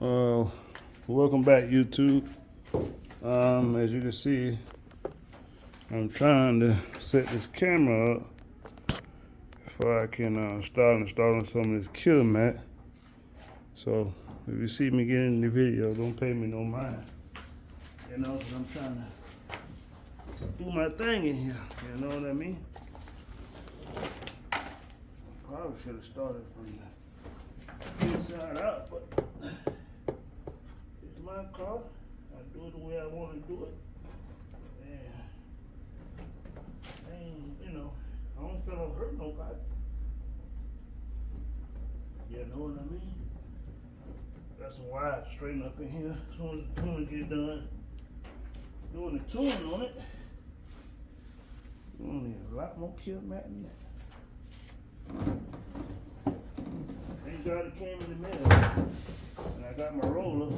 Uh, Welcome back, YouTube. As you can see, I'm trying to set this camera up before I can start installing some of this kill mat. So if you see me getting in the video, don't pay me no mind. You know, 'cause I'm trying to do my thing in here. You know what I mean? Probably should have started from the inside out, but it's my car. I do it the way I want to do it. And, you know, I don't feel I'm hurt nobody. You know what I mean? Got some wires straighten up in here. As soon as the tuning get done, doing the tuning on it, we're gonna need a lot more kill mat than that. Thank God it came in the middle. And I got my roller.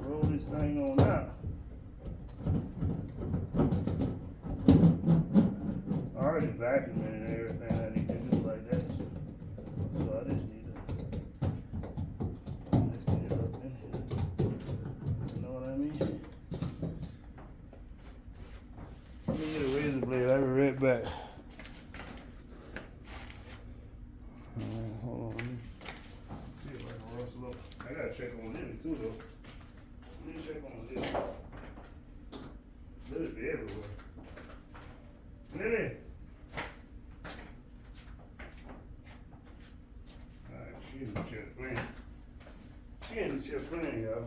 Roll this thing on out. I already vacuumed and everything I need to do like that. So I just need to get it up in here. You know what I mean? Let me get a razor blade. I'll be right back. Hold on. Let me see if I can rustle up. I gotta check on Lily too, though. Let me check on Lily. Lily be everywhere. Lily! Alright, she in the chair playing. She in the chair playing, y'all.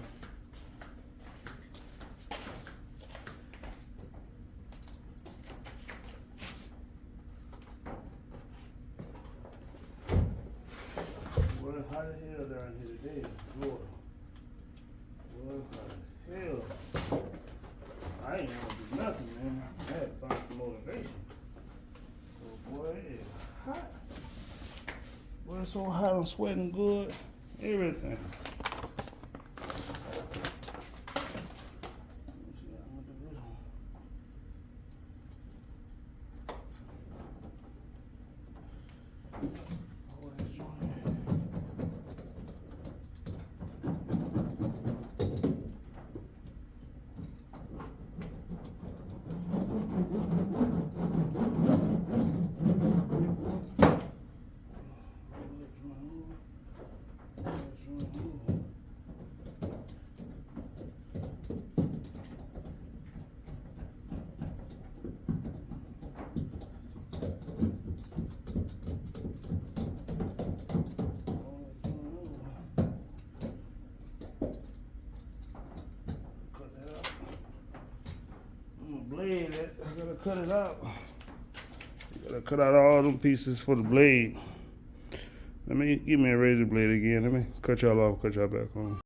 Well, it's hot as hell down here today in Florida. Well, it's hot as hell. I ain't gonna do nothing, man. I had to find some motivation. So, boy, it's hot. Boy, it's so hot, I'm sweating good. Everything. Let me see how I'm gonna do this one. Hold that joint. Blade it. I gotta cut it out. You gotta cut out all them pieces for the blade. Give me a razor blade again. Let me cut y'all off, cut y'all back on.